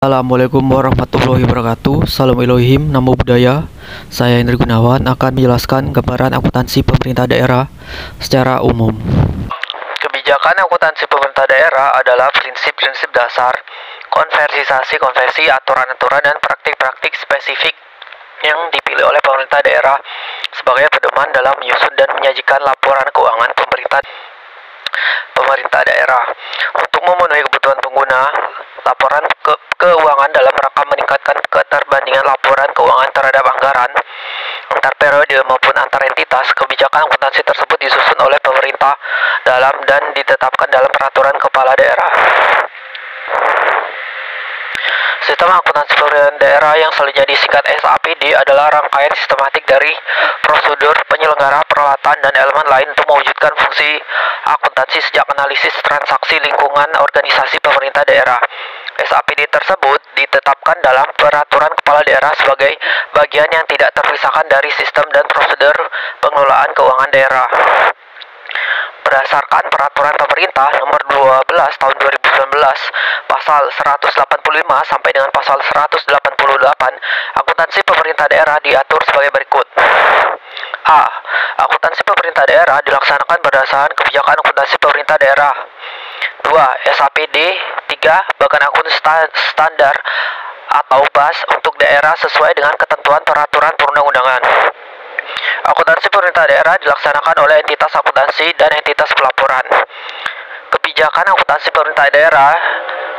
Assalamualaikum warahmatullahi wabarakatuh. Salam Elohim, Namo Buddhaya. Saya Hendri Gunawan akan menjelaskan gambaran akuntansi pemerintah daerah secara umum. Kebijakan akuntansi pemerintah daerah adalah prinsip-prinsip dasar, konversi, aturan-aturan, dan praktik-praktik spesifik yang dipilih oleh pemerintah daerah sebagai pedoman dalam menyusun dan menyajikan laporan keuangan pemerintah daerah. Untuk memenuhi kebutuhan pengguna, laporan keuangan dalam rangka meningkatkan keterbandingan laporan keuangan terhadap anggaran antar periode maupun antar entitas, kebijakan akuntansi tersebut disusun oleh pemerintah dalam dan ditetapkan dalam peraturan kepala daerah. Sistem akuntansi pemerintah daerah yang selanjutnya disingkat SAPD adalah rangkaian sistematik dari prosedur, penyelenggara, peralatan, dan elemen lain untuk mewujudkan fungsi akuntansi sejak analisis transaksi lingkungan organisasi pemerintah daerah. SAPD tersebut ditetapkan dalam peraturan kepala daerah sebagai bagian yang tidak terpisahkan dari sistem dan prosedur pengelolaan keuangan daerah. Berdasarkan peraturan pemerintah nomor 12 tahun 2019 pasal 185 sampai dengan pasal 188, akuntansi pemerintah daerah diatur sebagai berikut. A. Akuntansi pemerintah daerah dilaksanakan berdasarkan kebijakan akuntansi pemerintah daerah. 2. SAPD. 3. Bagan akun standar atau BAS untuk daerah sesuai dengan ketentuan peraturan perundang-undangan. Akuntansi pemerintah daerah dilaksanakan oleh entitas akuntansi dan entitas pelaporan. Kebijakan akuntansi pemerintah daerah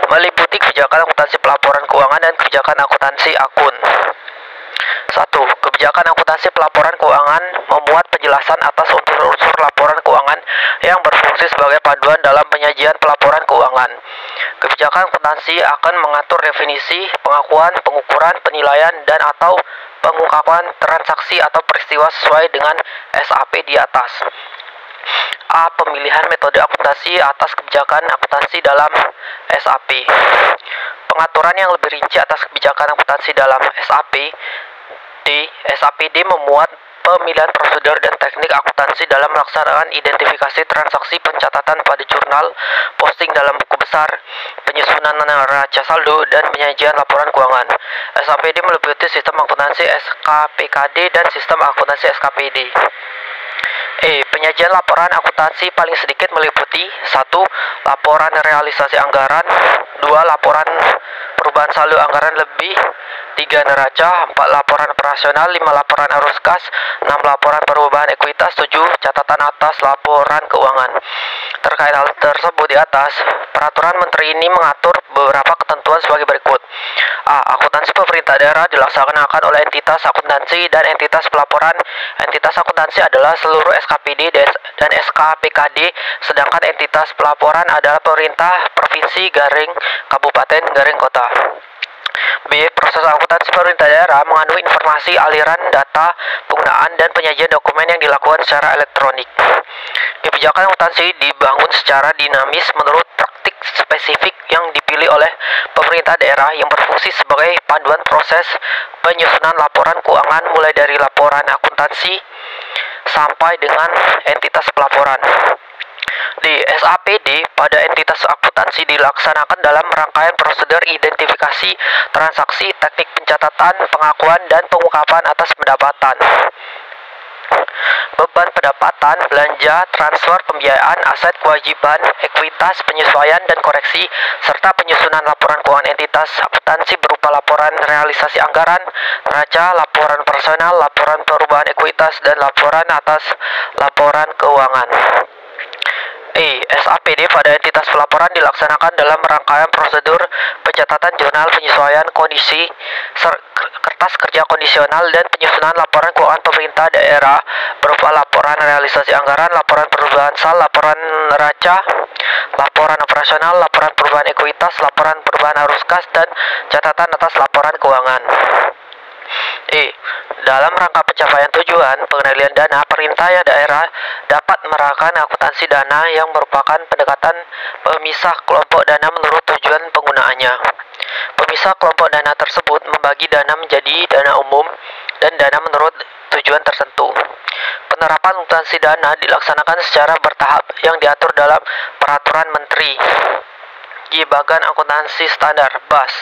meliputi kebijakan akuntansi pelaporan keuangan dan kebijakan akuntansi akun. 1. Kebijakan akuntansi pelaporan keuangan memuat penjelasan atas unsur-unsur laporan keuangan yang berfungsi sebagai panduan dalam penyajian pelaporan keuangan. Kebijakan akuntansi akan mengatur definisi, pengakuan, pengukuran, penilaian, dan atau pengungkapan transaksi atau peristiwa sesuai dengan SAP di atas. A. Pemilihan metode akuntansi atas kebijakan akuntansi dalam SAP. Pengaturan yang lebih rinci atas kebijakan akuntansi dalam SAP. D. SAPD memuat pemilihan prosedur dan teknik akuntansi dalam melaksanakan identifikasi transaksi, pencatatan pada jurnal, posting dalam buku besar, penyusunan neraca saldo, dan penyajian laporan keuangan. SAPD meliputi sistem akuntansi SKPKD dan sistem akuntansi SKPD. Penyajian laporan akuntansi paling sedikit meliputi 1. Laporan realisasi anggaran, 2. Laporan perubahan saldo anggaran lebih, 3. Neraca, 4. Laporan operasional, 5. Laporan arus kas, 6. Laporan perubahan ekuitas, 7. Catatan atas laporan keuangan. Terkait hal tersebut di atas, peraturan menteri ini mengatur beberapa ketentuan sebagai berikut. A. Akuntansi pemerintah daerah dilaksanakan oleh entitas akuntansi dan entitas pelaporan. Entitas akuntansi adalah seluruh SKPD dan SKPKD, sedangkan entitas pelaporan adalah pemerintah provinsi garing kabupaten garing kota. B. Proses akuntansi pemerintah daerah mengandung informasi, aliran data, penggunaan, dan penyajian dokumen yang dilakukan secara elektronik. Kebijakan akuntansi dibangun secara dinamis menurut praktik spesifik yang dipilih oleh pemerintah daerah yang berfungsi sebagai panduan proses penyusunan laporan keuangan mulai dari laporan akuntansi sampai dengan entitas pelaporan. Di SAPD pada entitas akuntansi dilaksanakan dalam rangkaian prosedur identifikasi transaksi, teknik pencatatan, pengakuan, dan pengungkapan atas pendapatan, beban pendapatan, belanja, transfer, pembiayaan, aset, kewajiban, ekuitas, penyesuaian dan koreksi, serta penyusunan laporan keuangan entitas akuntansi berupa laporan realisasi anggaran, neraca, laporan operasional, laporan perubahan ekuitas, dan laporan atas laporan keuangan. SAPD pada entitas pelaporan dilaksanakan dalam rangkaian prosedur pencatatan jurnal penyesuaian kondisi, kertas kerja kondisional, dan penyusunan laporan keuangan pemerintah daerah berupa laporan realisasi anggaran, laporan perubahan sal, laporan neraca, laporan operasional, laporan perubahan ekuitas, laporan perubahan arus kas, dan catatan atas laporan keuangan. Dalam rangka pencapaian tujuan pengendalian dana, pemerintah daerah dapat menerapkan akuntansi dana yang merupakan pendekatan pemisah kelompok dana menurut tujuan penggunaannya. Pemisah kelompok dana tersebut membagi dana menjadi dana umum dan dana menurut tujuan tertentu. Penerapan akuntansi dana dilaksanakan secara bertahap yang diatur dalam peraturan menteri. G. Bagan Akuntansi Standar (BAS)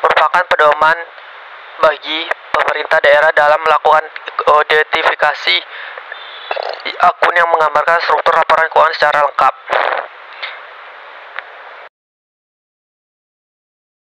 merupakan pedoman bagi pemerintah daerah dalam melakukan identifikasi akun yang menggambarkan struktur laporan keuangan secara lengkap.